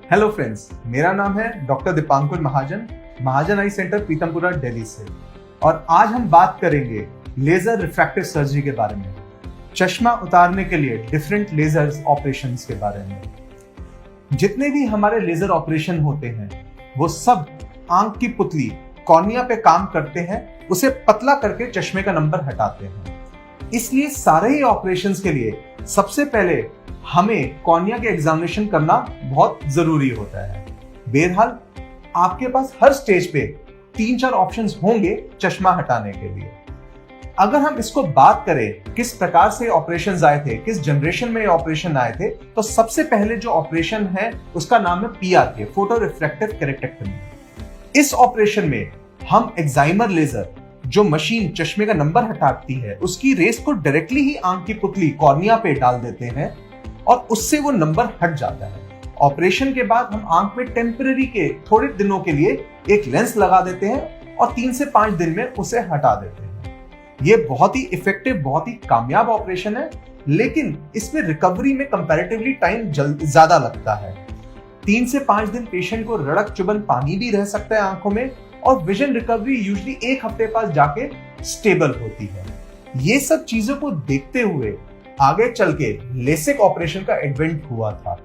Hello friends, मेरा नाम है डॉक्टर दीपांकुर महाजन, महाजन आई सेंटर पीतमपुरा दिल्ली से। और आज हम बात करेंगे लेजर रिफ्रैक्टिव सर्जरी के बारे में, चश्मा उतारने के लिए डिफरेंट लेजर ऑपरेशंस के बारे में। जितने भी हमारे लेजर ऑपरेशन होते हैं वो सब आंख की पुतली कॉर्निया पे काम करते हैं, उसे पतला करके चश्मे का नंबर हटाते हैं। इसलिए सारे ही ऑपरेशंस के लिए सबसे पहले हमें कॉर्निया के एग्जामिनेशन करना बहुत जरूरी होता है। बहरहाल आपके पास हर स्टेज पे 3-4 ऑप्शंस होंगे चश्मा हटाने के लिए। अगर हम इसको बात करें किस प्रकार से ऑपरेशंस आए थे, किस जनरेशन में ये ऑपरेशन आए थे, तो सबसे पहले जो ऑपरेशन है उसका नाम है PRK, फोटो रिफ्रैक्टिव केरेक्टेक्टमी। इस ऑपरेशन में हम एक्साइमर लेजर, जो मशीन चश्मे का नंबर हटाती है, उसकी रेस को डायरेक्टली ही आंख की पुतली कॉर्निया पे डाल देते हैं और उससे वो नंबर हट जाता है। ऑपरेशन के बाद हम आंख में टेम्पररी के थोड़े दिनों के लिए एक लेंस लगा देते हैं और 3 से 5 दिन में उसे हटा देते हैं। ये बहुत ही इफेक्टिव, बहुत ही कामयाब ऑपरेशन है, लेकिन इसमें रिकवरी में कंपैरेटिवली टाइम ज्यादा लगता है। 3 से 5 दिन पेशेंट को रड़क चुभन पानी भी रह सकता है आंखों में, और विजन रिकवरी यूजुअली 1 हफ्ते पास जाके स्टेबल होती है। ये सब चीजों को देखते हुए आगे चल के लेसिक ऑपरेशन का एडवेंट हुआ था।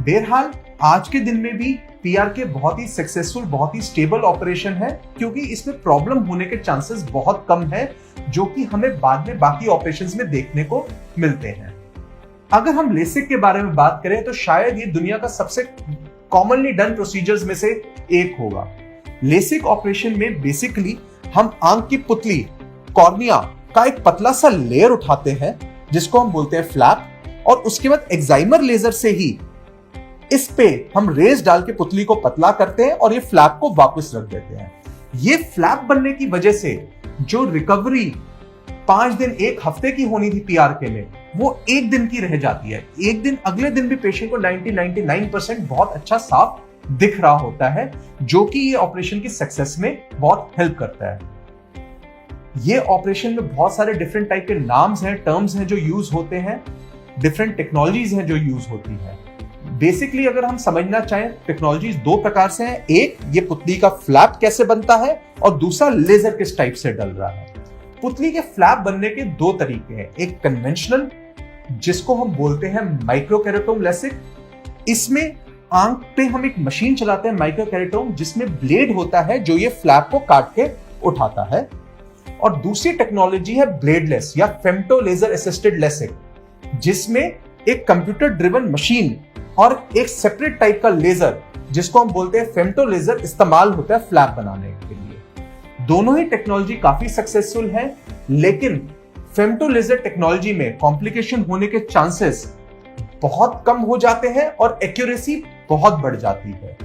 बहरहाल आज के दिन में भी PRK बहुत ही सक्सेसफुल, बहुत ही स्टेबल ऑपरेशन है, क्योंकि इसमें प्रॉब्लम होने के चांसेस बहुत कम है, जो कि हमें बाद में बाकी ऑपरेशंस में देखने को मिलते हैं। अगर हम लेसिक के बारे में बात करें तो शायद ये दुनिया का सबसे कॉमनली डन प्रोसीजर्स में से एक होगा। लेसिक ऑपरेशन में बेसिकली हम आंख की पुतली कॉर्निया का एक पतला सा लेयर उठाते हैं जिसको हम बोलते हैं फ्लैप, और उसके बाद एक्साइमर लेजर से ही इस पे हम रेस डाल के पुतली को पतला करते हैं और ये फ्लैप को वापस रख देते हैं। ये फ्लैप बनने की वजह से जो रिकवरी 5 दिन 1 हफ्ते की होनी थी PRK में, वो 1 दिन की रह जाती है। 1 दिन अगले दिन भी पेशेंट को 99% बहुत अच्छा साफ दिख रहा होता है, जो कि ये ऑपरेशन की सक्सेस में बहुत हेल्प करता है। ये ऑपरेशन में बहुत सारे डिफरेंट टाइप के नाम्स हैं, टर्म्स हैं जो यूज होते हैं, डिफरेंट टेक्नोलॉजीज हैं जो यूज होती हैं। बेसिकली अगर हम समझना चाहें, टेक्नोलॉजीज 2 प्रकार से हैं। एक, ये पुतली का फ्लैप कैसे बनता है, और दूसरा लेजर किस टाइप से डल रहा है। पुतली के फ्लैप बनने के 2 तरीके हैं। एक कन्वेंशनल, जिसको हम बोलते हैं माइक्रोकेरेटोम लेसिक। इसमें आंख पे हम एक मशीन चलाते हैं माइक्रोकेरेटोम, जिसमें ब्लेड होता है जो ये फ्लैप को काट के उठाता है। और दूसरी टेक्नोलॉजी है ब्लेडलेस या फेम्टो लेजर असिस्टेड लेसिक, जिसमें एक कंप्यूटर ड्रिवन मशीन और एक सेपरेट टाइप का लेजर, जिसको हम बोलते हैं फेम्टो लेजर, इस्तेमाल होता है फ्लैप बनाने के लिए। दोनों ही टेक्नोलॉजी काफी सक्सेसफुल है, लेकिन फेम्टो लेजर टेक्नोलॉजी में कॉम्प्लिकेशन होने के चांसेस बहुत कम हो जाते हैं और एक्यूरेसी बहुत बढ़ जाती है।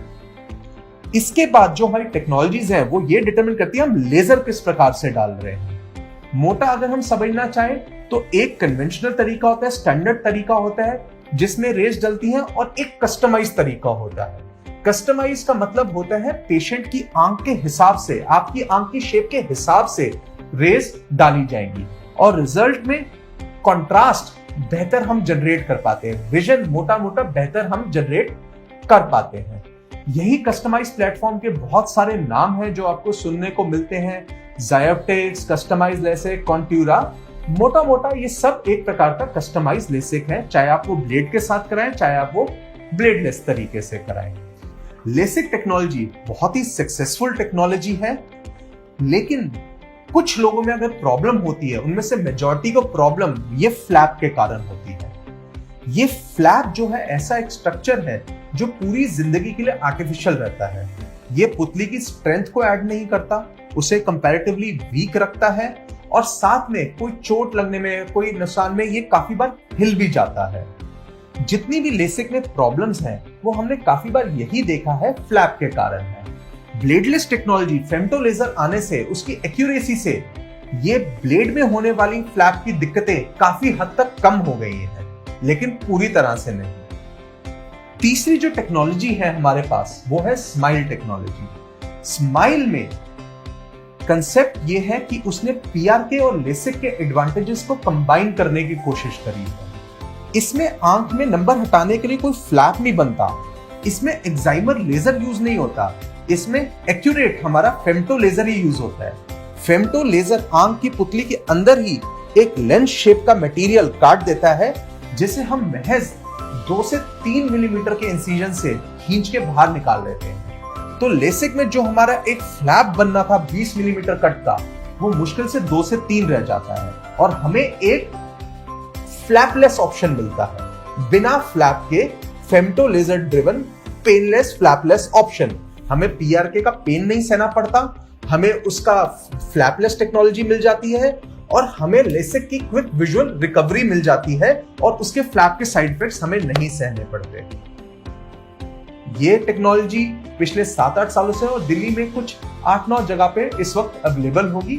इसके बाद जो हमारी टेक्नोलॉजीज हैं वो ये डिटरमिन करती है हम लेजर किस प्रकार से डाल रहे हैं। मोटा अगर हम समझना चाहें तो एक कन्वेंशनल तरीका होता है, स्टैंडर्ड तरीका होता है जिसमें रेस डलती है, और एक कस्टमाइज तरीका होता है। कस्टमाइज का मतलब होता है पेशेंट की आंख के हिसाब से, आपकी आंख की शेप के हिसाब से रेस डाली जाएंगी, और रिजल्ट में कॉन्ट्रास्ट बेहतर हम जनरेट कर पाते हैं, विजन मोटा मोटा बेहतर हम जनरेट कर पाते हैं। यही कस्टमाइज प्लेटफॉर्म के बहुत सारे नाम हैं जो आपको सुनने को मिलते हैं, ज़ायोप्टिक्स, कस्टमाइज लेसिक, कॉन्ट्यूरा। मोटा मोटा ये सब एक प्रकार का कस्टमाइज लेसिक है, चाहे आप वो ब्लेड के साथ कराएं, चाहे आप वो ब्लेडलेस तरीके से कराएं। लेसिक टेक्नोलॉजी बहुत ही सक्सेसफुल टेक्नोलॉजी है, लेकिन कुछ लोगों में अगर प्रॉब्लम होती है, उनमें से मेजॉरिटी को प्रॉब्लम ये फ्लैप के कारण होती है। ये फ्लैप जो है ऐसा एक स्ट्रक्चर है जो पूरी जिंदगी के लिए आर्टिफिशियल रहता है। ये पुतली की स्ट्रेंथ को ऐड नहीं करता, उसे कंपैरेटिवली वीक रखता है, और साथ में कोई चोट लगने में, कोई नुकसान में ये काफी बार हिल भी जाता है। जितनी भी लेसिक में प्रॉब्लम्स हैं वो हमने काफी बार यही देखा है फ्लैप के कारण है। ब्लेडलेस टेक्नोलॉजी, फेम्टो लेजर आने से, उसकी एक्यूरेसी से ये ब्लेड में होने वाली फ्लैप की दिक्कतें काफी हद तक कम हो गई हैं, लेकिन पूरी तरह से नहीं। तीसरी जो टेक्नोलॉजी है हमारे पास वो है स्माइल टेक्नोलॉजी। स्माइल में कंसेप्ट ये है कि उसने PRK और लेसिक के एडवांटेजेस को कंबाइन करने की कोशिश करी है। इसमें आंख में नंबर हटाने के लिए कोई फ्लैप नहीं बनता, इसमें एक्साइमर लेजर यूज नहीं होता, इसमें एक्यूरेट हमारा फेमटो लेजर ही यूज होता है। फेमटो लेजर आंख की पुतली के अंदर ही एक लेंस शेप का मटेरियल काट देता है, जिसे हम महज 2 से 3 मिलीमीटर के इंसिजन से खींच के बाहर निकाल लेते हैं। तो लेसिक में जो हमारा एक फ्लैप बनना था 20 मिलीमीटर कट का, वो मुश्किल से 2 से 3 रह जाता है और हमें एक फ्लैपलेस ऑप्शन मिलता है। बिना फ्लैप के femto laser driven painless flapless option. हमें पीआरके का पेन नहीं सहना पड़ता, हमें उसका फ्लैपलेस टेक्नोलॉजी मिल जाती है और हमें लेसिक की क्विक विजुअल रिकवरी मिल जाती है और उसके फ्लैप के साइड इफेक्ट्स हमें नहीं सहने पड़ते। ये टेक्नोलॉजी पिछले 7-8 सालों से और दिल्ली में कुछ 8-9 जगह पे इस वक्त अवेलेबल होगी।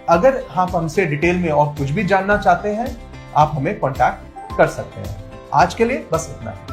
अगर आप हमसे डिटेल में और कुछ भी जानना चाहते हैं, आप हमें कांटेक्ट कर सकते हैं। आज के लिए बस इतना ही।